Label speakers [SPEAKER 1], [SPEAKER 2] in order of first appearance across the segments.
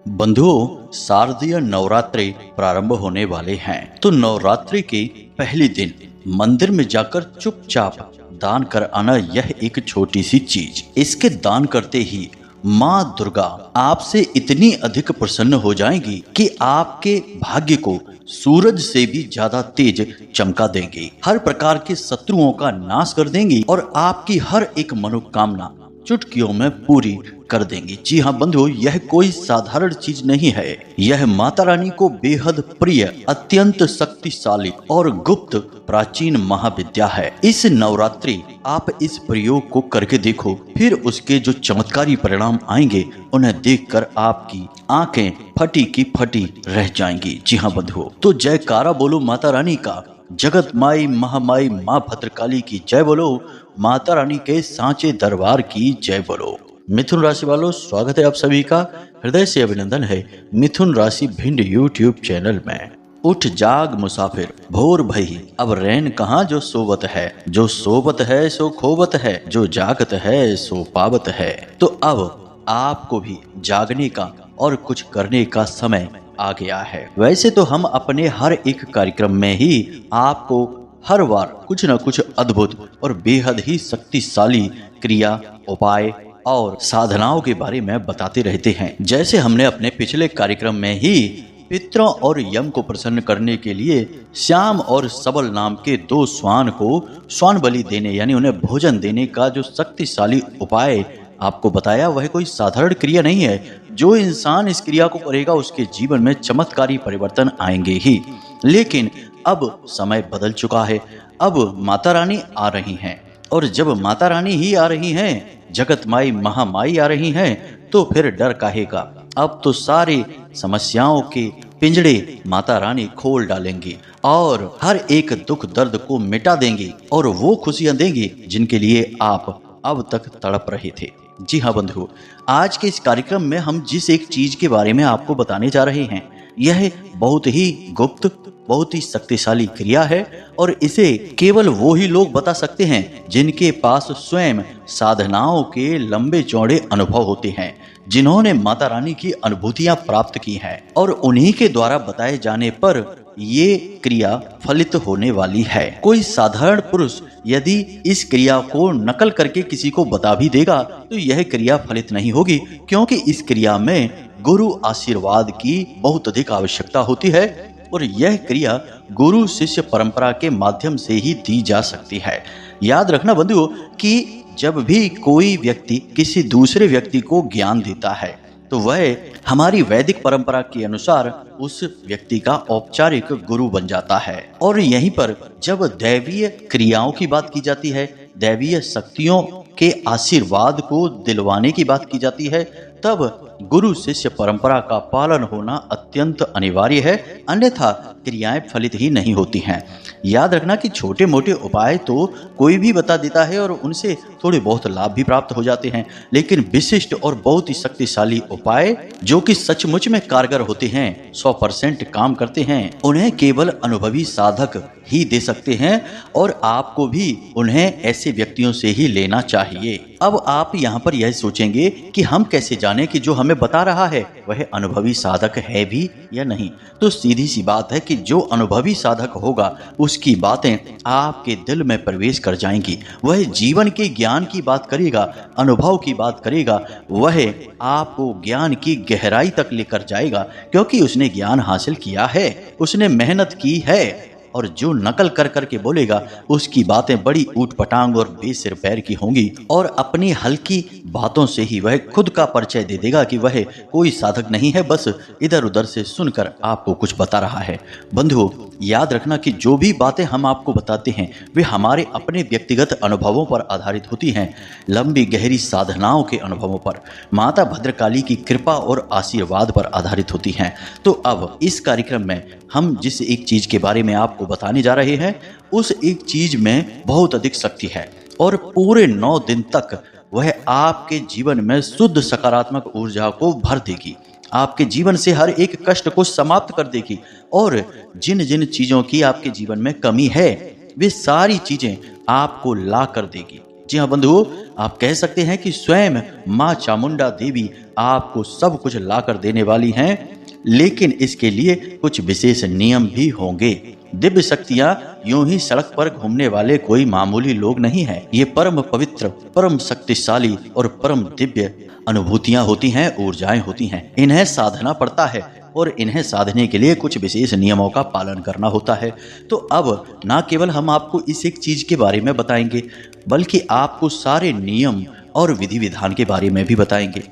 [SPEAKER 1] बंधुओं, शारदीय नवरात्रि प्रारंभ होने वाले हैं। तो नवरात्रि के पहले दिन मंदिर में जाकर चुपचाप दान कर आना, यह एक छोटी सी चीज। इसके दान करते ही माँ दुर्गा आपसे इतनी अधिक प्रसन्न हो जाएंगी कि आपके भाग्य को सूरज से भी ज्यादा तेज चमका देंगी। हर प्रकार के शत्रुओं का नाश कर देंगी और आपकी हर एक मनोकामना चुटकियों में पूरी कर देंगी। जी हाँ बंधुओं, यह कोई साधारण चीज नहीं है। यह माता रानी को बेहद प्रिय, अत्यंत शक्तिशाली और गुप्त प्राचीन महाविद्या है। इस नवरात्रि आप इस प्रयोग को करके देखो, फिर उसके जो चमत्कारी परिणाम आएंगे उन्हें देखकर आपकी आंखें फटी की फटी रह जाएंगी। जी हाँ बंधुओं, तो जयकारा बोलो माता रानी का। जगत माई महामाई माँ भद्रकाली की जय बोलो। माता रानी के सांचे दरबार की जय बोलो। मिथुन राशि वालों, स्वागत है आप सभी का। हृदय से अभिनंदन है मिथुन राशि भिंड यूट्यूब चैनल में। उठ जाग मुसाफिर भोर भई, अब रैन कहाँ जो सोवत है। जो सोवत है सो खोवत है, जो जागत है सो पावत है। तो अब आपको भी जागने का और कुछ करने का समय आ गया है। वैसे तो हम अपने हर एक कार्यक्रम में ही आपको हर बार कुछ न कुछ अद्भुत और बेहद ही शक्तिशाली क्रिया, उपाय और साधनाओं के बारे में बताते रहते हैं। जैसे हमने अपने पिछले कार्यक्रम में ही पितरों और यम को प्रसन्न करने के लिए श्याम और सबल नाम के दो श्वान को श्वान बलि देने यानी उन्हें भोजन देने का जो शक्तिशाली उपाय आपको बताया, वह कोई साधारण क्रिया नहीं है। जो इंसान इस क्रिया को करेगा उसके जीवन में चमत्कारी परिवर्तन आएंगे ही। लेकिन अब समय बदल चुका है। अब माता रानी आ रही हैं, और जब माता रानी ही आ रही हैं, जगत माई महामाई आ रही हैं, तो फिर डर काहे का। अब तो सारी समस्याओं के पिंजड़े माता रानी खोल डालेंगी और हर एक दुख दर्द को मिटा देंगी और वो खुशियां देंगी जिनके लिए आप अब तक तड़प रहे थे। जी हाँ बंधु, आज के इस कार्यक्रम में हम जिस एक चीज के बारे में आपको बताने जा रहे हैं, यह बहुत ही गुप्त, बहुत ही शक्तिशाली क्रिया है और इसे केवल वो ही लोग बता सकते हैं जिनके पास स्वयं साधनाओं के लंबे चौड़े अनुभव होते हैं, जिन्होंने माता रानी की अनुभूतियां प्राप्त की हैं और उन्हीं के द्वारा बताए जाने पर ये क्रिया फलित होने वाली है। कोई साधारण पुरुष यदि इस क्रिया को नकल करके किसी को बता भी देगा तो यह क्रिया फलित नहीं होगी, क्योंकि इस क्रिया में गुरु आशीर्वाद की बहुत अधिक आवश्यकता होती है और यह क्रिया गुरु शिष्य परंपरा के माध्यम से ही दी जा सकती है। याद रखना बंधुओं कि जब भी कोई व्यक्ति किसी दूसरे व्यक्ति को ज्ञान देता है तो वह हमारी वैदिक परंपरा के अनुसार उस व्यक्ति का औपचारिक गुरु बन जाता है। और यहीं पर जब दैवीय क्रियाओं की बात की जाती है, दैवीय शक्तियों के आशीर्वाद को दिलवाने की बात की जाती है, तब गुरु शिष्य परंपरा का पालन होना अत्यंत अनिवार्य है, अन्यथा क्रियाएं फलित ही नहीं होती हैं। याद रखना कि छोटे मोटे उपाय तो कोई भी बता देता है और उनसे थोड़े बहुत लाभ भी प्राप्त हो जाते हैं, लेकिन विशिष्ट और बहुत ही शक्तिशाली उपाय जो कि सचमुच में कारगर होते हैं, 100% काम करते हैं, उन्हें केवल अनुभवी साधक ही दे सकते हैं और आपको भी उन्हें ऐसे व्यक्तियों से ही लेना चाहिए। अब आप यहाँ पर यह सोचेंगे कि हम कैसे जाने कि जो हमें बता रहा है वह अनुभवी साधक है भी या नहीं। तो सीधी सी बात है कि जो अनुभवी साधक होगा उसकी बातें आपके दिल में प्रवेश कर जाएंगी। वह जीवन के ज्ञान की बात करेगा, अनुभव की बात करेगा, वह आपको ज्ञान की गहराई तक लेकर जाएगा, क्योंकि उसने ज्ञान हासिल किया है, उसने मेहनत की है। और जो नकल कर करके बोलेगा उसकी बातें बड़ी ऊटपटांग और बेसिर पैर की होंगी और अपनी हल्की बातों से ही वह खुद का परिचय दे देगा कि वह कोई साधक नहीं है, बस इधर उधर से सुनकर आपको कुछ बता रहा है। बंधुओं, याद रखना कि जो भी बातें हम आपको बताते हैं वे हमारे अपने व्यक्तिगत अनुभवों पर आधारित होती हैं, लंबी गहरी साधनाओं के अनुभवों पर, माता भद्रकाली की कृपा और आशीर्वाद पर आधारित होती हैं। तो अब इस कार्यक्रम में हम जिस एक चीज के बारे में आपको बताने जा रहे हैं, उस एक चीज में बहुत अधिक शक्ति है और पूरे 9 दिन तक वह आपके जीवन में शुद्ध सकारात्मक ऊर्जा को भर देगी, आपके जीवन से हर एक कष्ट को समाप्त कर देगी और जिन जिन चीजों की आपके जीवन में कमी है वे सारी चीजें आपको ला कर देगी। जी हाँ बंधुओं, आप कह सकते हैं कि स्वयं माँ चामुंडा देवी आपको सब कुछ लाकर देने वाली हैं, लेकिन इसके लिए कुछ विशेष नियम भी होंगे। दिव्य शक्तियाँ यूं ही सड़क पर घूमने वाले कोई मामूली लोग नहीं हैं। ये परम पवित्र, परम शक्तिशाली और परम दिव्य अनुभूतियां होती हैं, ऊर्जाएं होती हैं। इन्हें साधना पड़ता है और इन्हें साधने के लिए कुछ विशेष नियमों का पालन करना होता है। तो अब ना केवल हम आपको इस एक चीज के बारे में बताएंगे, बल्कि आपको सारे नियम और विधि विधान के बारे में भी बताएंगे।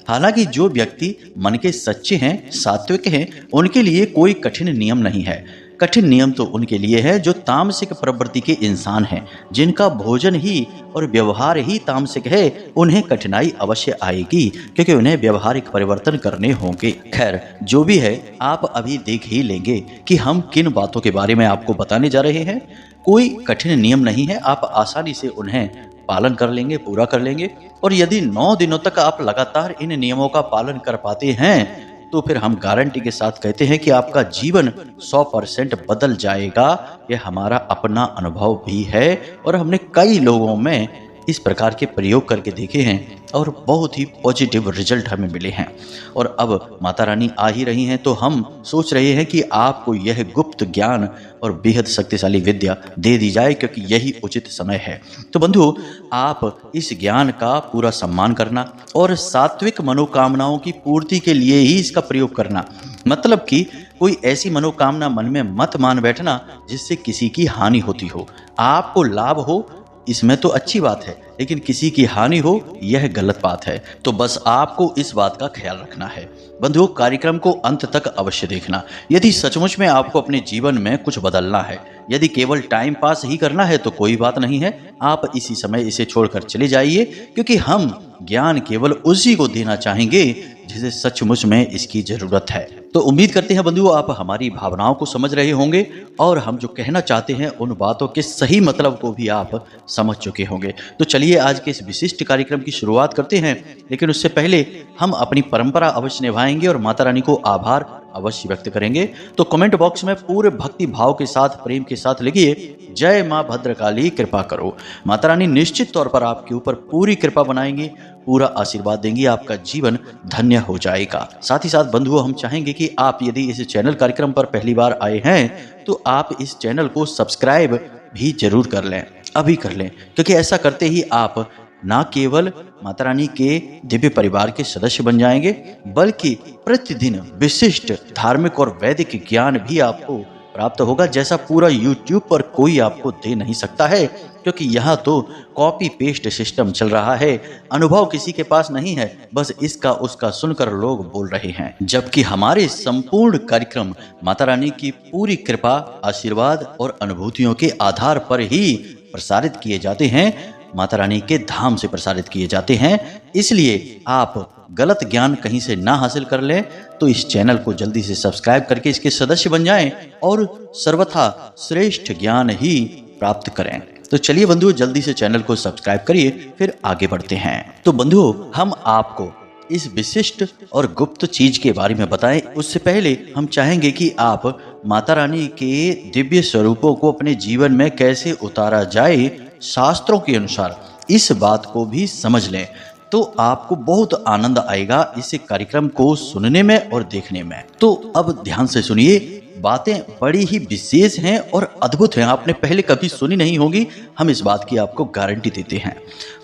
[SPEAKER 1] हालांकि जो व्यक्ति मन के सच्चे हैं, सात्विक हैं, उनके लिए कोई कठिन नियम नहीं है। कठिन नियम तो उनके लिए है जो तामसिक प्रवृत्ति के इंसान हैं, जिनका भोजन ही और व्यवहार ही तामसिक है। उन्हें कठिनाई अवश्य आएगी, क्योंकि उन्हें व्यवहारिक परिवर्तन करने होंगे। खैर, जो भी है, आप अभी देख ही लेंगे कि हम किन बातों के बारे में आपको बताने जा रहे हैं। कोई कठिन नियम नहीं है, आप आसानी से उन्हें पालन कर लेंगे, पूरा कर लेंगे। और यदि 9 दिनों तक आप लगातार इन नियमों का पालन कर पाते हैं, तो फिर हम गारंटी के साथ कहते हैं कि आपका जीवन 100% बदल जाएगा। यह हमारा अपना अनुभव भी है और हमने कई लोगों में इस प्रकार के प्रयोग करके देखे हैं और बहुत ही पॉजिटिव रिजल्ट हमें मिले हैं। और अब माता रानी आ ही रही हैं, तो हम सोच रहे हैं कि आपको यह गुप्त ज्ञान और बेहद शक्तिशाली विद्या दे दी जाए, क्योंकि यही उचित समय है। तो बंधुओं, आप इस ज्ञान का पूरा सम्मान करना और सात्विक मनोकामनाओं की पूर्ति के लिए ही इसका प्रयोग करना। मतलब कि कोई ऐसी मनोकामना मन में मत मान बैठना जिससे किसी की हानि होती हो। आपको लाभ हो इसमें तो अच्छी बात है, लेकिन किसी की हानि हो यह गलत बात है। तो बस आपको इस बात का ख्याल रखना है। बंधुओं, कार्यक्रम को अंत तक अवश्य देखना। यदि सचमुच में आपको अपने जीवन में कुछ बदलना है, यदि केवल टाइम पास ही करना है, तो कोई बात नहीं है, आप इसी समय इसे छोड़कर चले जाइए, क्योंकि हम ज्ञान केवल उसी को देना चाहेंगे जिसे सचमुच में इसकी जरूरत है। तो उम्मीद करते हैं बंधुओं, आप हमारी भावनाओं को समझ रहे होंगे और हम जो कहना चाहते हैं उन बातों के सही मतलब को भी आप समझ चुके होंगे। तो चलिए आज के इस विशिष्ट कार्यक्रम की शुरुआत करते हैं, लेकिन उससे पहले हम अपनी परंपरा अवश्य निभाएंगे और माता रानी को आभार अवश्य व्यक्त करेंगे। तो कमेंट बॉक्स में पूरे भक्ति भाव के साथ, प्रेम के साथ लिखिए, जय माँ भद्रकाली कृपा करो। माता रानी निश्चित तौर पर आपके ऊपर पूरी कृपा बनाएंगी, पूरा आशीर्वाद देंगी, आपका जीवन धन्य हो जाएगा। साथ ही साथ बंधुओं, हम चाहेंगे कि आप यदि इस चैनल कार्यक्रम पर पहली बार आए हैं, तो आप इस चैनल को सब्सक्राइब भी जरूर कर लें, अभी कर लें, क्योंकि ऐसा करते ही आप न केवल माता रानी के दिव्य परिवार के सदस्य बन जाएंगे, बल्कि प्रतिदिन विशिष्ट धार्मिक और वैदिक ज्ञान भी आपको प्राप्त होगा, जैसा पूरा YouTube पर कोई आपको दे नहीं सकता है, क्योंकि यहाँ तो कॉपी पेस्ट सिस्टम चल रहा है। अनुभव किसी के पास नहीं है, बस इसका उसका सुनकर लोग बोल रहे हैं। जबकि हमारे संपूर्ण कार्यक्रम माता रानी की पूरी कृपा, आशीर्वाद और अनुभूतियों के आधार पर ही प्रसारित किए जाते हैं, माता रानी के धाम से प्रसारित किए जाते हैं। इसलिए आप गलत ज्ञान कहीं से ना हासिल कर लें, तो इस चैनल को जल्दी से सब्सक्राइब करके इसके सदस्य बन जाएं और सर्वथा श्रेष्ठ ज्ञान ही प्राप्त करें। तो चलिए बंधुओं, जल्दी से चैनल को सब्सक्राइब करिए, फिर आगे बढ़ते हैं। तो बंधुओं, हम आपको इस विशिष्ट और गुप्त चीज के बारे में बताएं, उससे पहले हम चाहेंगे कि आप माता रानी के दिव्य स्वरूपों को अपने जीवन में कैसे उतारा जाए शास्त्रों के अनुसार, इस बात को भी समझ लें। तो आपको बहुत आनंद आएगा इस कार्यक्रम को सुनने में और देखने में। तो अब ध्यान से सुनिए, बातें बड़ी ही विशेष हैं और अद्भुत हैं, आपने पहले कभी सुनी नहीं होगी, हम इस बात की आपको गारंटी देते हैं।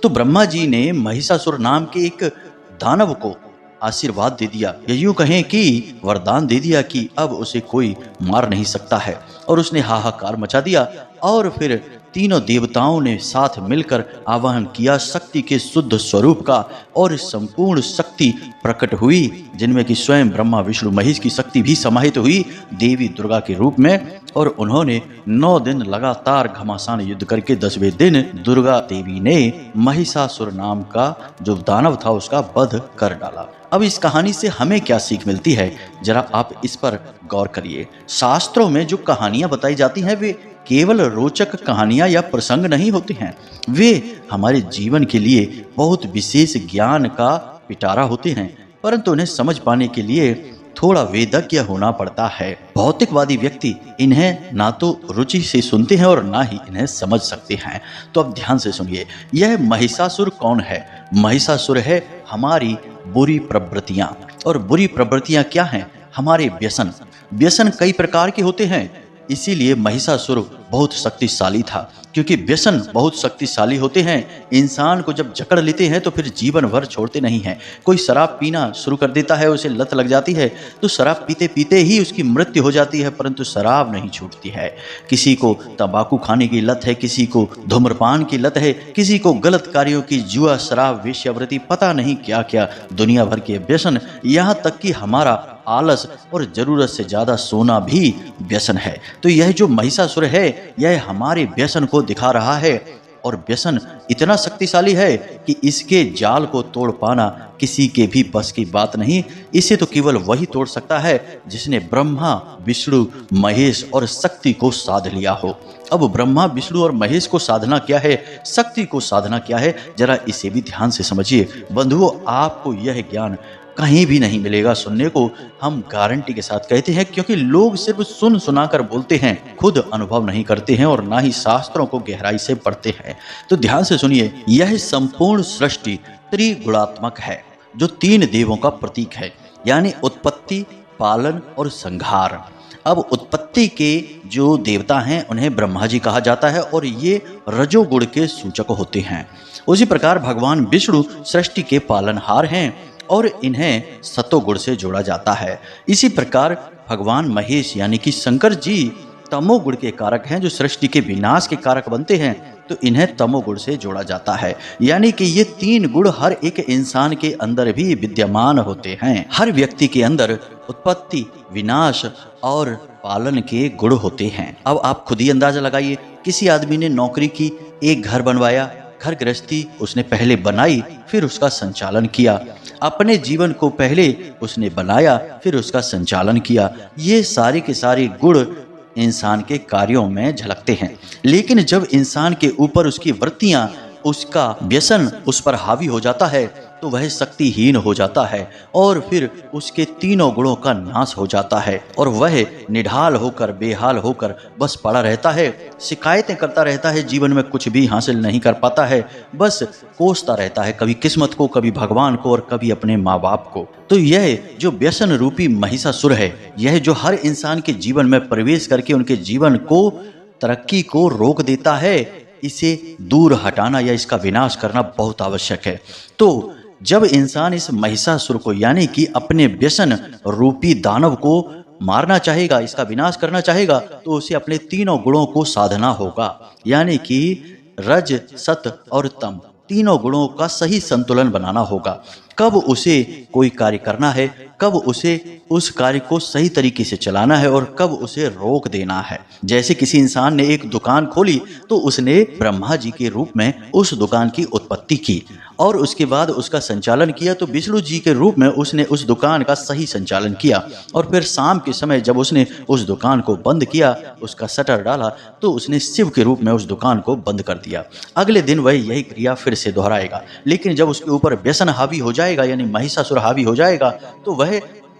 [SPEAKER 1] तो ब्रह्मा जी ने महिषासुर नाम के एक दानव को आशीर्वाद दे दिया, या यूं कहें कि वरदान दे दिया कि अब उसे कोई मार नहीं सकता है। और उसने हाहाकार मचा दिया और फिर तीनों देवताओं ने साथ मिलकर आवाहन किया शक्ति के शुद्ध स्वरूप का, और संपूर्ण शक्ति प्रकट हुई, जिनमें कि स्वयं ब्रह्मा विष्णु महेश की शक्ति भी समाहित हुई देवी दुर्गा के रूप में। और उन्होंने 9 दिन लगातार घमासान युद्ध करके 10वें दिन दुर्गा देवी ने महिषासुर नाम का जो दानव था उसका वध कर डाला। अब इस कहानी से हमें क्या सीख मिलती है, जरा आप इस पर गौर करिए। शास्त्रों में जो कहानियां बताई जाती हैं वे केवल रोचक कहानियां या प्रसंग नहीं होते हैं, वे हमारे जीवन के लिए बहुत विशेष ज्ञान का पिटारा होते हैं। परंतु उन्हें समझ पाने के लिए थोड़ा वेदज्ञ होना पड़ता है। भौतिकवादी व्यक्ति इन्हें ना तो रुचि से सुनते हैं और ना ही इन्हें समझ सकते हैं। तो अब ध्यान से सुनिए, यह महिषासुर कौन है? महिषासुर है हमारी बुरी प्रवृत्तियां। और बुरी प्रवृत्तियां क्या हैं? हमारे व्यसन। व्यसन कई प्रकार के होते हैं, इसीलिए महिषासुर बहुत शक्तिशाली था, क्योंकि व्यसन बहुत शक्तिशाली होते हैं। इंसान को जब जकड़ लेते हैं तो फिर जीवन भर छोड़ते नहीं हैं। कोई शराब पीना शुरू कर देता है, उसे लत लग जाती है, तो शराब पीते पीते ही उसकी मृत्यु हो जाती है, परंतु शराब नहीं छूटती है। किसी को तंबाकू खाने की लत है, किसी को धूम्रपान की लत है, किसी को गलत कार्यों की, जुआ, शराब, वेश्यावृत्ति, पता नहीं क्या क्या दुनिया भर के व्यसन। यहाँ तक कि हमारा आलस और जरूरत से ज्यादा सोना भी व्यसन है। तो यह जो महिषासुर है, यह हमारे व्यसन को दिखा रहा है। और व्यसन इतना शक्तिशाली है कि इसके जाल को तोड़ पाना किसी के भी बस की बात नहीं। इसे तो केवल वही तोड़ सकता है जिसने ब्रह्मा, विष्णु, महेश और शक्ति को साध लिया हो। अब ब्रह्मा, विष्णु और महेश को साधना क्या है, शक्ति को साधना क्या है, जरा इसे भी ध्यान से समझिए। बंधुओं, आपको यह ज्ञान कहीं भी नहीं मिलेगा सुनने को, हम गारंटी के साथ कहते हैं, क्योंकि लोग सिर्फ सुन सुनाकर बोलते हैं, खुद अनुभव नहीं करते हैं और ना ही शास्त्रों को गहराई से पढ़ते हैं। तो ध्यान से सुनिए, यह संपूर्ण सृष्टि त्रिगुणात्मक है, जो 3 देवों का प्रतीक है, यानी उत्पत्ति, पालन और संहार। अब उत्पत्ति के जो देवता हैं उन्हें ब्रह्मा जी कहा जाता है और ये रजोगुण के सूचक होते हैं। उसी प्रकार भगवान विष्णु सृष्टि के पालनहार हैं और इन्हें सतोगुण से जोड़ा जाता है। इसी प्रकार भगवान महेश यानी कि शंकर जी तमोगुण के कारक हैं, जो सृष्टि के विनाश के कारक बनते हैं, तो इन्हें तमोगुण से जोड़ा जाता है। यानी कि ये 3 गुण हर एक इंसान के अंदर भी विद्यमान होते हैं। हर व्यक्ति के अंदर उत्पत्ति, विनाश और पालन के गुण होते हैं। अब आप खुद ही अंदाजा लगाइए, किसी आदमी ने नौकरी की, एक घर बनवाया, घर गृहस्थी उसने पहले बनाई, फिर उसका संचालन किया। अपने जीवन को पहले उसने बनाया, फिर उसका संचालन किया। ये सारे के सारे गुण इंसान के कार्यों में झलकते हैं। लेकिन जब इंसान के ऊपर उसकी वृत्तियां, उसका व्यसन उस पर हावी हो जाता है, तो वह शक्तिहीन हो जाता है और फिर उसके 3 गुणों का नाश हो जाता है और वह निढाल होकर, बेहाल होकर बस पड़ा रहता है, शिकायतें करता रहता है, जीवन में कुछ भी हासिल नहीं कर पाता है, बस कोसता रहता है, कभी किस्मत को, कभी भगवान को और कभी अपने माँ बाप को। तो यह जो व्यसन रूपी महिषासुर है, यह जो हर इंसान के जीवन में प्रवेश करके उनके जीवन को, तरक्की को रोक देता है, इसे दूर हटाना या इसका विनाश करना बहुत आवश्यक है। तो जब इंसान इस महिषासुर को यानी कि अपने व्यसन रूपी दानव को मारना चाहेगा, इसका विनाश करना चाहेगा, तो उसे अपने 3 गुणों को साधना होगा, यानी कि रज, सत और तम, 3 गुणों का सही संतुलन बनाना होगा। कब उसे कोई कार्य करना है, कब उसे उस कार्य को सही तरीके से चलाना है और कब उसे रोक देना है। जैसे किसी इंसान ने एक दुकान खोली, तो उसने ब्रह्मा जी के रूप में उस दुकान की उत्पत्ति की और उसके बाद उसका संचालन किया, तो विष्णु जी के रूप में उसने उस दुकान का सही संचालन किया और फिर शाम के समय जब उसने उस दुकान को बंद किया, उसका शटर डाला, तो उसने शिव के रूप में उस दुकान को बंद कर दिया। अगले दिन वह यही क्रिया फिर से दोहराएगा, लेकिन जब उसके ऊपर व्यसन हावी हो जाएगा यानी महिषासुर हावी हो जाएगा, तो वह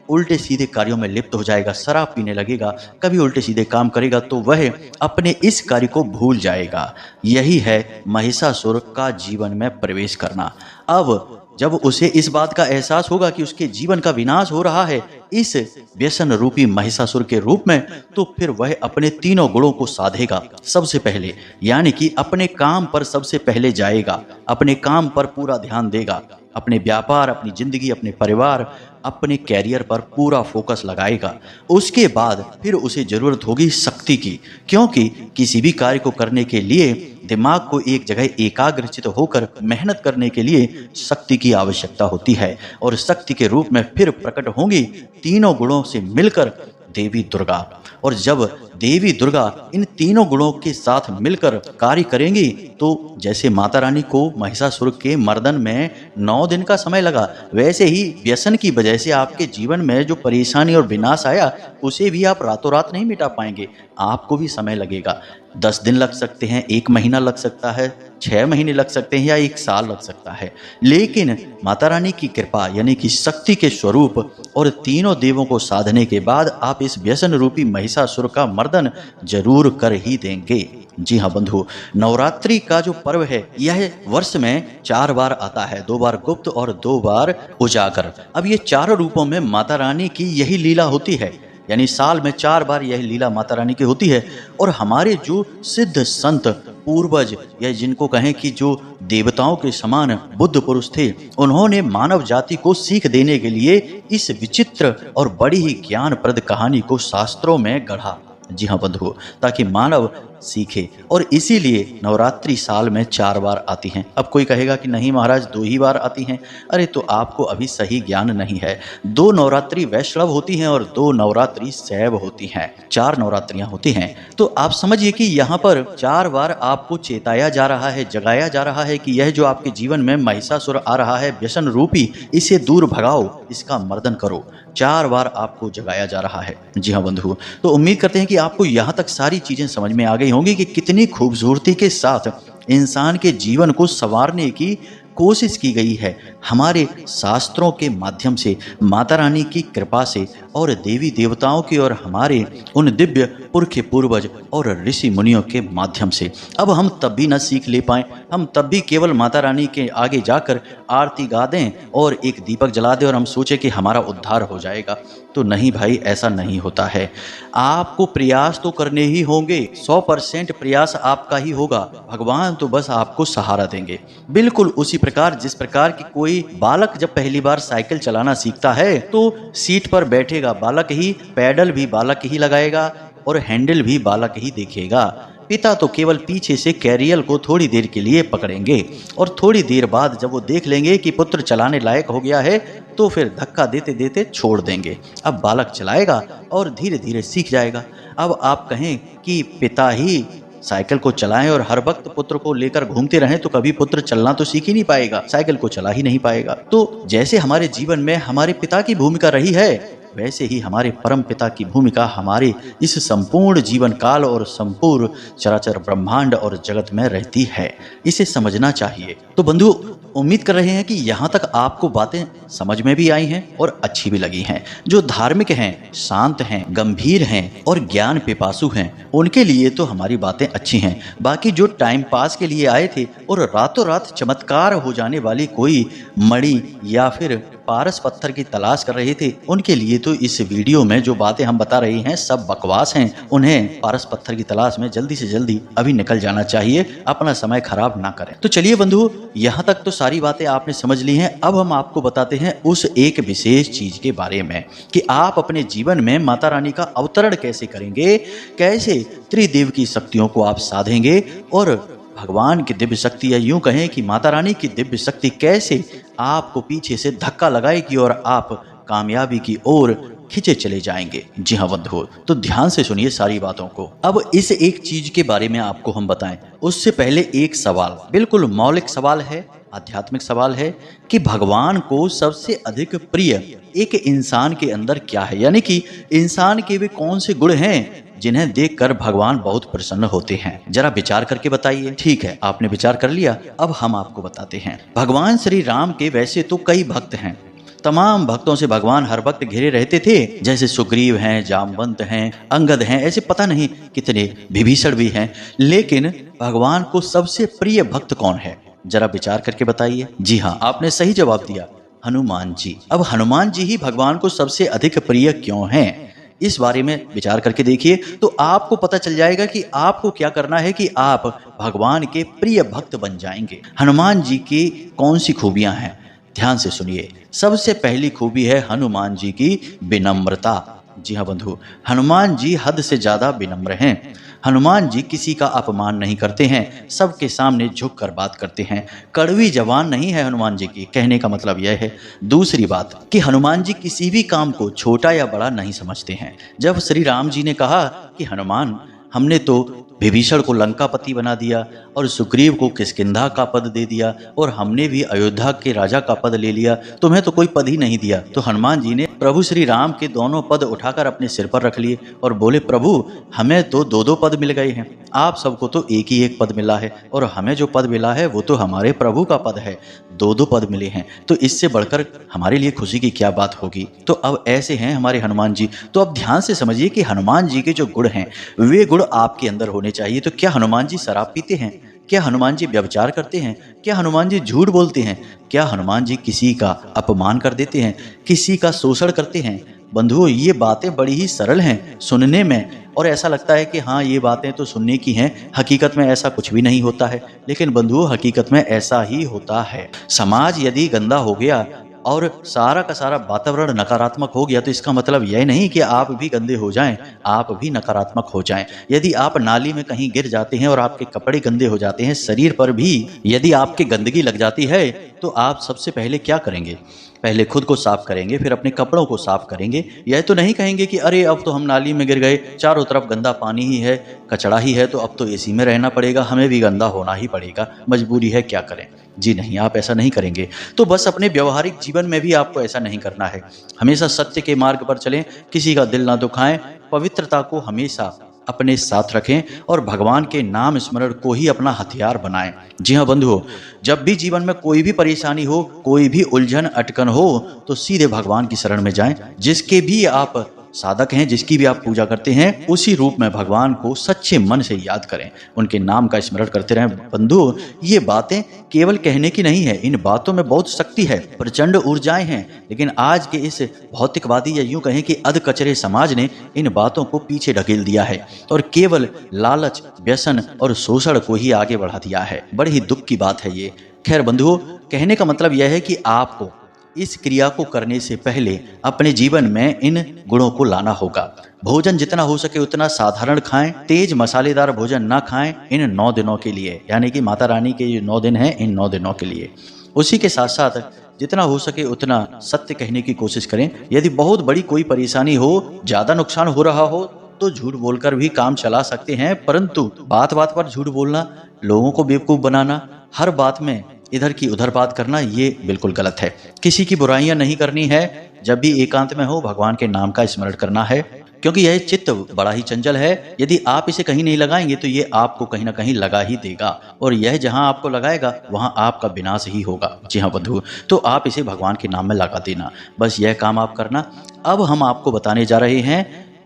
[SPEAKER 1] उल्टे सीधे कार्यों में लिप्त हो जाएगा, शराब पीने लगेगा, कभी उल्टे सीधे काम करेगा, तो वह अपने इस कार्य को भूल जाएगा। यही है महिषासुर का जीवन में प्रवेश करना। अब जब उसे इस बात का एहसास होगा कि उसके जीवन का विनाश हो रहा है इस व्यसन रूपी महिषासुर के रूप में, तो फिर वह अपने 3 गुणों को साधेगा सबसे पहले, यानी कि अपने काम पर सबसे पहले जाएगा, अपने काम पर पूरा ध्यान देगा, अपने व्यापार, अपनी जिंदगी, अपने परिवार, अपने कैरियर पर पूरा फोकस लगाएगा। उसके बाद फिर उसे जरूरत होगी शक्ति की, क्योंकि किसी भी कार्य को करने के लिए दिमाग को एक जगह एकाग्रचित होकर मेहनत करने के लिए शक्ति की आवश्यकता होती है और शक्ति के रूप में फिर प्रकट होंगी 3 गुणों से मिलकर देवी दुर्गा। और जब देवी दुर्गा इन 3 गुणों के साथ मिलकर कार्य करेंगी, तो जैसे माता रानी को महिषासुर के मर्दन में 9 दिन का समय लगा, वैसे ही व्यसन की वजह से आपके जीवन में जो परेशानी और विनाश आया, उसे भी आप रातों रात नहीं मिटा पाएंगे, आपको भी समय लगेगा। 10 दिन लग सकते हैं, 1 महीना लग सकता है, 6 महीने लग सकते हैं या 1 साल लग सकता है, लेकिन माता रानी की कृपा यानी कि शक्ति के स्वरूप और तीनों देवों को साधने के बाद आप इस व्यसन रूपी महिषासुर का मर्दन जरूर कर ही देंगे। जी हाँ बंधु, नवरात्रि का जो पर्व है यह वर्ष में 4 बार आता है, 2 बार गुप्त और 2 बार उजागर। अब ये चारों रूपों में माता रानी की यही लीला होती है, यानी साल में 4 बार यह लीला माता रानी की होती है। और हमारे जो सिद्ध संत पूर्वज या जिनको कहें कि जो देवताओं के समान बुद्ध पुरुष थे, उन्होंने मानव जाति को सीख देने के लिए इस विचित्र और बड़ी ही ज्ञानप्रद कहानी को शास्त्रों में गढ़ा। जी हाँ बंधुओं, ताकि मानव सीखे, और इसीलिए नवरात्रि साल में 4 बार आती हैं। अब कोई कहेगा कि नहीं महाराज 2 ही बार आती हैं। अरे तो आपको अभी सही ज्ञान नहीं है। 2 नवरात्रि वैष्णव होती हैं और 2 नवरात्रि शैव होती हैं। 4 नवरात्रियां होती हैं। तो आप समझिए कि यहाँ पर 4 बार आपको चेताया जा रहा है, जगाया जा रहा है कि यह जो आपके जीवन में महिषासुर आ रहा है व्यसन रूपी, इसे दूर भगाओ, इसका मर्दन करो। 4 बार आपको जगाया जा रहा है। जी हाँ बंधु, तो उम्मीद करते हैं कि आपको यहाँ तक सारी चीजें समझ में आ गई होंगी कि कितनी खूबसूरती के साथ इंसान के जीवन को संवारने की कोशिश की गई है हमारे शास्त्रों के माध्यम से, माता रानी की कृपा से और देवी देवताओं की और हमारे उन दिव्य पुरखे पूर्वज और ऋषि मुनियों के माध्यम से। अब हम तब भी न सीख ले पाएं, हम तब भी केवल माता रानी के आगे जाकर आरती गा दें और एक दीपक जला दें और हम सोचें कि हमारा उद्धार हो जाएगा। तो नहीं भाई, ऐसा नहीं होता है। आपको प्रयास तो करने ही होंगे, 100% प्रयास आपका ही होगा। भगवान तो बस आपको सहारा देंगे। बिल्कुल उसी प्रकार जिस प्रकार की कोई बालक जब पहली बार साइकिल चलाना सीखता है तो सीट पर बैठेगा बालक ही, पैडल भी बालक ही लगाएगा और हैंडल भी बालक ही देखेगा। पिता तो केवल पीछे से कैरियल को थोड़ी देर के लिए पकड़ेंगे और थोड़ी देर बाद जब वो देख लेंगे कि पुत्र चलाने लायक हो गया है तो फिर धक्का देते देते छोड़ देंगे। अब बालक चलाएगा और धीरे धीरे सीख जाएगा। अब आप कहें कि पिता ही साइकिल को चलाएं और हर वक्त पुत्र को लेकर घूमते रहें तो कभी पुत्र चलना तो सीख ही नहीं पाएगा, साइकिल को चला ही नहीं पाएगा। तो जैसे हमारे जीवन में हमारे पिता की भूमिका रही है, वैसे ही हमारे परम पिता की भूमिका हमारे इस संपूर्ण जीवन काल और संपूर्ण चराचर ब्रह्मांड और जगत में रहती है। इसे समझना चाहिए। तो बंधु, उम्मीद कर रहे हैं कि यहाँ तक आपको बातें समझ में भी आई हैं और अच्छी भी लगी हैं। जो धार्मिक हैं, शांत हैं, गंभीर हैं और ज्ञान पिपासु हैं, उनके लिए तो हमारी बातें अच्छी हैं। बाकी जो टाइम पास के लिए आए थे और रातों रात चमत्कार हो जाने वाली कोई मणि या फिर पारस पत्थर की तलाश कर रहे थे, उनके लिए तो इस वीडियो में जो बातें हम बता रहे हैं सब बकवास हैं। उन्हें पारस पत्थर की तलाश में जल्दी से जल्दी अभी निकल जाना चाहिए, अपना समय खराब ना करें। तो चलिए बंधु, यहाँ तक तो सारी बातें आपने समझ ली हैं। अब हम आपको बताते हैं उस एक विशेष चीज के बारे में कि आप अपने जीवन में माता रानी का अवतरण कैसे करेंगे, कैसे त्रिदेव की शक्तियों को आप साधेंगे और भगवान की दिव्य शक्ति या यूं कहें कि माता रानी की दिव्य शक्ति कैसे आपको पीछे से धक्का लगाएगी और आप कामयाबी की ओर खींचे चले जाएंगे। जी हाँ बंधुओं, तो ध्यान से सुनिए सारी बातों को। अब इस एक चीज के बारे में आपको हम बताएं उससे पहले एक सवाल, बिल्कुल मौलिक सवाल है, आध्यात्मिक सवाल है कि भगवान को सबसे अधिक प्रिय एक इंसान के अंदर क्या है, यानी कि इंसान के वे कौन से गुण हैं जिन्हें देखकर भगवान बहुत प्रसन्न होते हैं। जरा विचार करके बताइए। ठीक है, आपने विचार कर लिया, अब हम आपको बताते हैं। भगवान श्री राम के वैसे तो कई भक्त हैं, तमाम भक्तों से भगवान हर वक्त घिरे रहते थे, जैसे सुग्रीव हैं, जामवंत हैं, अंगद हैं, ऐसे पता नहीं कितने, विभीषण भी हैं। लेकिन भगवान को सबसे प्रिय भक्त कौन है, जरा विचार करके बताइए। जी हाँ, आपने सही जवाब दिया, हनुमान जी। अब हनुमान जी ही भगवान को सबसे अधिक प्रिय क्यों हैं, इस बारे में विचार करके देखिए तो आपको पता चल जाएगा कि आपको क्या करना है कि आप भगवान के प्रिय भक्त बन जाएंगे। हनुमान जी की कौन सी खूबियां हैं, ध्यान से सुनिए। सबसे पहली खूबी है हनुमान जी की विनम्रता। जी हाँ बंधु, हनुमान जी हद से ज्यादा विनम्र हैं। हनुमान जी किसी का अपमान नहीं करते हैं, सबके सामने झुक कर बात करते हैं। कड़वी जबान नहीं है हनुमान जी की, कहने का मतलब यह है। दूसरी बात कि हनुमान जी किसी भी काम को छोटा या बड़ा नहीं समझते हैं। जब श्री राम जी ने कहा कि हनुमान, हमने तो विभीषण को लंकापति बना दिया और सुग्रीव को किष्किंधा का पद दे दिया और हमने भी अयोध्या के राजा का पद ले लिया, तुम्हें तो कोई पद ही नहीं दिया, तो हनुमान जी ने प्रभु श्री राम के दोनों पद उठाकर अपने सिर पर रख लिए और बोले, प्रभु हमें तो दो दो पद मिल गए हैं, आप सबको तो एक ही एक पद मिला है और हमें जो पद मिला है वो तो हमारे प्रभु का पद है, दो दो पद मिले हैं, तो इससे बढ़कर हमारे लिए खुशी की क्या बात होगी। तो अब ऐसे हैं हमारे हनुमान जी। तो अब ध्यान से समझिए कि हनुमान जी के जो गुण हैं वे गुण आपके अंदर होने चाहिए। तो क्या हनुमान जी शराब पीते हैं? क्या हनुमान जी व्यभिचार करते हैं? क्या हनुमान जी झूठ बोलते हैं? क्या हनुमान जी किसी का अपमान कर देते हैं, किसी का शोषण करते हैं? बंधुओं, ये बातें बड़ी ही सरल हैं सुनने में और ऐसा लगता है कि हाँ ये बातें तो सुनने की हैं, हकीकत में ऐसा कुछ भी नहीं होता है। लेकिन बंधुओं, हकीकत में ऐसा ही होता है। समाज यदि गंदा हो गया और सारा का सारा वातावरण नकारात्मक हो गया तो इसका मतलब यह नहीं कि आप भी गंदे हो जाएं, आप भी नकारात्मक हो जाएं। यदि आप नाली में कहीं गिर जाते हैं और आपके कपड़े गंदे हो जाते हैं, शरीर पर भी यदि आपके गंदगी लग जाती है, तो आप सबसे पहले क्या करेंगे? पहले खुद को साफ करेंगे, फिर अपने कपड़ों को साफ करेंगे। यह तो नहीं कहेंगे कि अरे अब तो हम नाली में गिर गए, चारों तरफ गंदा पानी ही है, कचड़ा ही है, तो अब तो एसी में रहना पड़ेगा, हमें भी गंदा होना ही पड़ेगा, मजबूरी है, क्या करें। जी नहीं, आप ऐसा नहीं करेंगे। तो बस अपने व्यवहारिक जीवन में भी आपको ऐसा नहीं करना है। हमेशा सत्य के मार्ग पर चलें, किसी का दिल ना दुखाएं, पवित्रता को हमेशा अपने साथ रखें और भगवान के नाम स्मरण को ही अपना हथियार बनाएं। जी हाँ बंधुओं, जब भी जीवन में कोई भी परेशानी हो, कोई भी उलझन अटकन हो, तो सीधे भगवान की शरण में जाएं। जिसके भी आप साधक हैं, जिसकी भी आप पूजा करते हैं, उसी रूप में भगवान को सच्चे मन से याद करें, उनके नाम का स्मरण करते रहें। बंधु, ये बातें केवल कहने की नहीं है, इन बातों में बहुत शक्ति है, प्रचंड ऊर्जाएं हैं। लेकिन आज के इस भौतिकवादी या यूं कहें कि अधकचरे समाज ने इन बातों को पीछे ढकेल दिया है और केवल लालच, व्यसन और शोषण को ही आगे बढ़ा दिया है। बड़ी ही दुख की बात है ये। खैर बंधुओं, कहने का मतलब यह है कि आपको इस क्रिया को करने से पहले अपने जीवन में इन गुणों को लाना होगा। भोजन जितना हो सके उतना साधारण खाएं, तेज मसालेदार भोजन ना खाएं इन 9 दिनों के लिए, यानी कि माता रानी के जो 9 दिन हैं, इन 9 दिनों के लिए। उसी के साथ साथ जितना हो सके उतना सत्य कहने की कोशिश करें। यदि बहुत बड़ी कोई परेशानी हो, ज्यादा नुकसान हो रहा हो, तो झूठ बोलकर भी काम चला सकते हैं, परंतु बात बात पर झूठ बोलना, लोगों को बेवकूफ बनाना, हर बात में इधर की उधर बात करना, ये बिल्कुल गलत है। किसी की बुराइयां नहीं करनी है। जब भी एकांत में हो, भगवान के नाम का स्मरण करना है, क्योंकि यह चित्त बड़ा ही चंचल है। यदि आप इसे कहीं नहीं लगाएंगे तो ये आपको कहीं ना कहीं लगा ही देगा और यह जहां आपको लगाएगा वहां आपका विनाश ही होगा। जी हाँ बंधु, तो आप इसे भगवान के नाम में लगा देना, बस यह काम आप करना। अब हम आपको बताने जा रहे हैं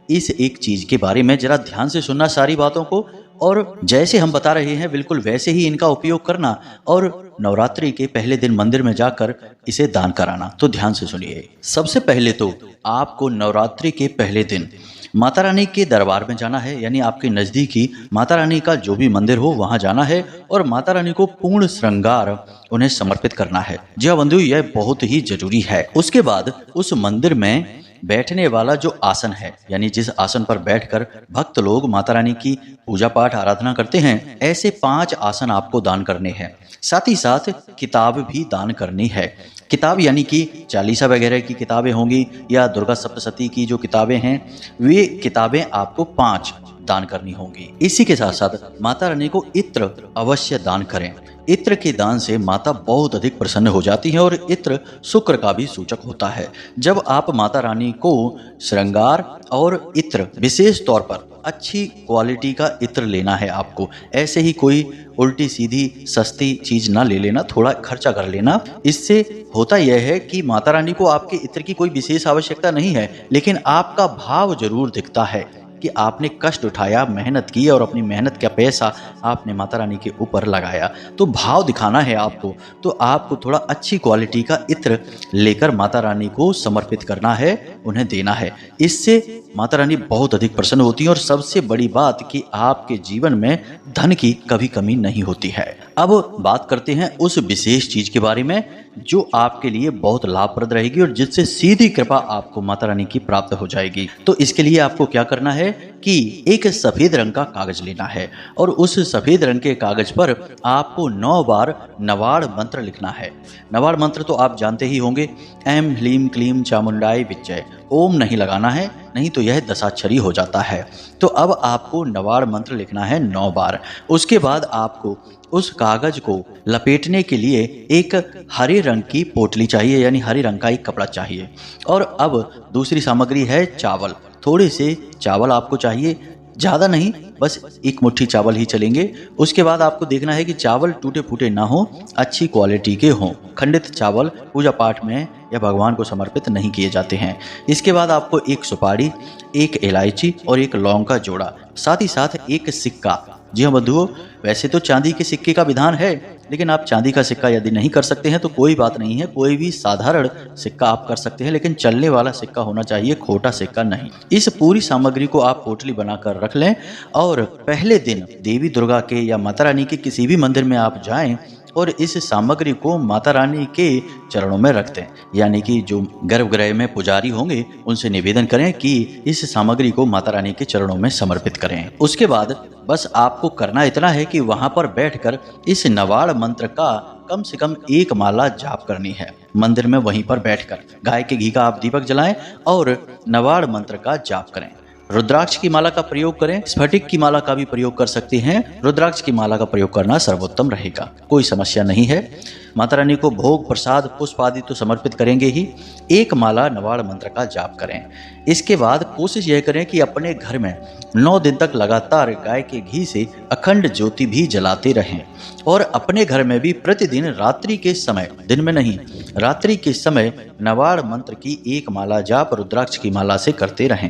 [SPEAKER 1] इस एक चीज के बारे में, जरा ध्यान से सुनना सारी बातों को, और जैसे हम बता रहे हैं बिल्कुल वैसे ही इनका उपयोग करना और नवरात्रि के पहले दिन मंदिर में जाकर इसे दान कराना। तो ध्यान से सुनिए। सबसे पहले तो आपको नवरात्रि के पहले दिन माता रानी के दरबार में जाना है, यानी आपके नज़दीकी माता रानी का जो भी मंदिर हो वहां जाना है और माता रानी को पूर्ण श्रृंगार उन्हें समर्पित करना है। जी हाँ बंधु, यह बहुत ही जरूरी है। उसके बाद उस मंदिर में बैठने वाला जो आसन है, यानी जिस आसन पर बैठकर भक्त लोग माता रानी की पूजा पाठ आराधना करते हैं, ऐसे 5 आसन आपको दान करने हैं। साथ ही साथ किताब भी दान करनी है। किताब यानी कि चालीसा वगैरह की किताबें होंगी या दुर्गा सप्तशती की जो किताबें हैं, वे किताबें आपको 5 दान करनी होंगी। इसी के साथ साथ माता रानी को इत्र अवश्य दान करें। इत्र के दान से माता बहुत अधिक प्रसन्न हो जाती है और इत्र शुक्र का भी सूचक होता है। जब आप माता रानी को श्रृंगार और इत्र, विशेष तौर पर अच्छी क्वालिटी का इत्र लेना है आपको। ऐसे ही कोई उल्टी सीधी सस्ती चीज ना ले लेना, थोड़ा खर्चा कर लेना। इससे होता यह है कि माता रानी को आपके इत्र की कोई विशेष आवश्यकता नहीं है, लेकिन आपका भाव जरूर दिखता है कि आपने कष्ट उठाया, मेहनत की और अपनी मेहनत का पैसा आपने माता रानी के ऊपर लगाया, तो भाव दिखाना है आपको। तो आपको थोड़ा अच्छी क्वालिटी का इत्र लेकर माता रानी को समर्पित करना है, उन्हें देना है। इससे माता रानी बहुत अधिक प्रसन्न होती है और सबसे बड़ी बात कि आपके जीवन में धन की कभी कमी नहीं होती है। अब बात करते हैं उस विशेष चीज के बारे में जो आपके लिए बहुत लाभप्रद रहेगी और जिससे सीधी कृपा आपको माता रानी की प्राप्त हो जाएगी। तो इसके लिए आपको क्या करना है कि एक सफेद रंग का कागज लेना है और उस सफेद रंग के कागज पर आपको 9 बार नवाड़ मंत्र लिखना है। नवाड़ मंत्र तो आप जानते ही होंगे, ऐं ह्लीं क्लीं चामुंडाय विच्चय। ओम नहीं लगाना है, नहीं तो यह दशाक्षरी हो जाता है। तो अब आपको नवाड़ मंत्र लिखना है 9 बार। उसके बाद आपको उस कागज को लपेटने के लिए एक हरे रंग की पोटली चाहिए, यानी हरे रंग का एक कपड़ा चाहिए। और अब दूसरी सामग्री है चावल। थोड़े से चावल आपको चाहिए, ज़्यादा नहीं, बस एक मुट्ठी चावल ही चलेंगे। उसके बाद आपको देखना है कि चावल टूटे फूटे ना हो, अच्छी क्वालिटी के हों। खंडित चावल पूजा पाठ में या भगवान को समर्पित नहीं किए जाते हैं। इसके बाद आपको एक सुपारी, एक इलायची और एक लौंग का जोड़ा, साथ ही साथ एक सिक्का। जी हाँ बंधुओं, वैसे तो चांदी के सिक्के का विधान है, लेकिन आप चांदी का सिक्का यदि नहीं कर सकते हैं तो कोई बात नहीं है, कोई भी साधारण सिक्का आप कर सकते हैं, लेकिन चलने वाला सिक्का होना चाहिए, खोटा सिक्का नहीं। इस पूरी सामग्री को आप पोटली बनाकर रख लें और पहले दिन देवी दुर्गा के या माता रानी के किसी भी मंदिर में आप जाएं और इस सामग्री को माता रानी के चरणों में रख दें। यानी कि जो गर्भगृह में पुजारी होंगे उनसे निवेदन करें कि इस सामग्री को माता रानी के चरणों में समर्पित करें। उसके बाद बस आपको करना इतना है कि वहां पर बैठकर इस नवाड़ मंत्र का कम से कम 1 माला जाप करनी है। मंदिर में वहीं पर बैठकर गाय के घी का आप दीपक जलाएं और नवाड़ मंत्र का जाप करें। रुद्राक्ष की माला का प्रयोग करें, स्फटिक की माला का भी प्रयोग कर सकते हैं। रुद्राक्ष की माला का प्रयोग करना सर्वोत्तम रहेगा, कोई समस्या नहीं है। माता रानी को भोग प्रसाद पुष्प आदि तो समर्पित करेंगे ही। 1 माला नवाड़ मंत्र का जाप करें। इसके बाद कोशिश यह करें कि अपने घर में 9 दिन तक लगातार गाय के घी से अखंड ज्योति भी जलाते रहें और अपने घर में भी प्रतिदिन रात्रि के समय, दिन में नहीं, रात्रि के समय नवाड़ मंत्र की 1 माला जाप रुद्राक्ष की माला से करते रहें।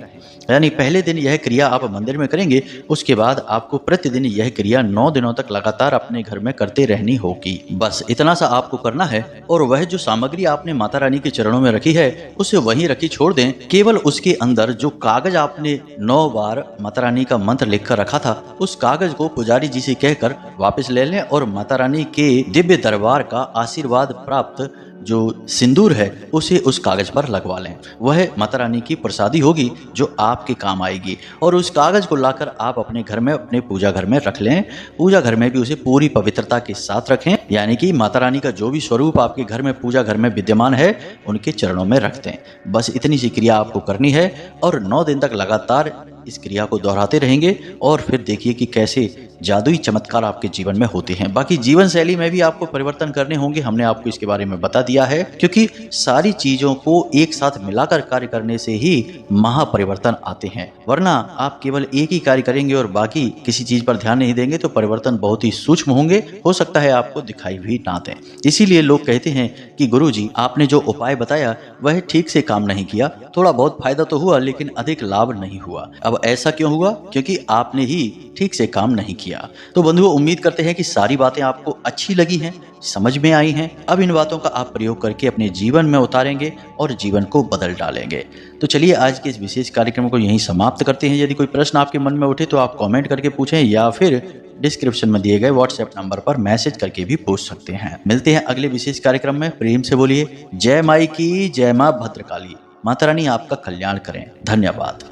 [SPEAKER 1] यानी पहले दिन यह क्रिया आप मंदिर में करेंगे, उसके बाद आपको प्रतिदिन यह क्रिया 9 दिनों तक लगातार अपने घर में करते रहनी होगी। बस इतना सा आपको करना है और वह जो सामग्री आपने माता रानी के चरणों में रखी है उसे वहीं रखी छोड़ दें। केवल उसके अंदर जो कागज आपने 9 बार माता रानी का मंत्र लिखकर रखा था, उस कागज को पुजारी जी से कहकर वापस ले लें और माता रानी के दिव्य दरबार का आशीर्वाद प्राप्त जो सिंदूर है उसे उस कागज पर लगवा लें। वह माता रानी की प्रसादी होगी जो आपके काम आएगी। और उस कागज को लाकर आप अपने घर में, अपने पूजा घर में रख लें। पूजा घर में भी उसे पूरी पवित्रता के साथ रखें, यानी कि माता रानी का जो भी स्वरूप आपके घर में, पूजा घर में विद्यमान है, उनके चरणों में रख दें। बस इतनी सी क्रिया आपको करनी है और 9 दिन तक लगातार इस क्रिया को दोहराते रहेंगे और फिर देखिए कि कैसे जादुई चमत्कार आपके जीवन में होते हैं। बाकी जीवन शैली में भी आपको परिवर्तन करने होंगे, हमने आपको इसके बारे में बता दिया है, क्योंकि सारी चीजों को एक साथ मिलाकर कार्य करने से ही महापरिवर्तन आते हैं। वरना आप केवल एक ही कार्य करेंगे और बाकी किसी चीज पर ध्यान नहीं देंगे तो परिवर्तन बहुत ही सूक्ष्म होंगे, हो सकता है आपको दिखाई भी ना दें। इसीलिए लोग कहते हैं कि गुरुजी आपने जो उपाय बताया वह ठीक से काम नहीं किया, थोड़ा बहुत फायदा तो हुआ लेकिन अधिक लाभ नहीं हुआ। अब ऐसा क्यों हुआ? क्योंकि आपने ही ठीक से काम नहीं किया। तो बंधुओं, उम्मीद करते हैं कि सारी बातें आपको अच्छी लगी हैं, समझ में आई हैं। अब इन बातों का आप प्रयोग करके अपने जीवन में उतारेंगे और जीवन को बदल डालेंगे। तो चलिए आज के इस विशेष कार्यक्रम को यहीं समाप्त करते हैं। यदि कोई प्रश्न आपके मन में उठे तो आप कमेंट करके पूछें या फिर डिस्क्रिप्शन में दिए गए व्हाट्सएप नंबर पर मैसेज करके भी पूछ सकते हैं। मिलते हैं अगले विशेष कार्यक्रम में। प्रेम से बोलिए जय माई की, जय माँ भद्रकाली। माता रानी आपका कल्याण करें। धन्यवाद।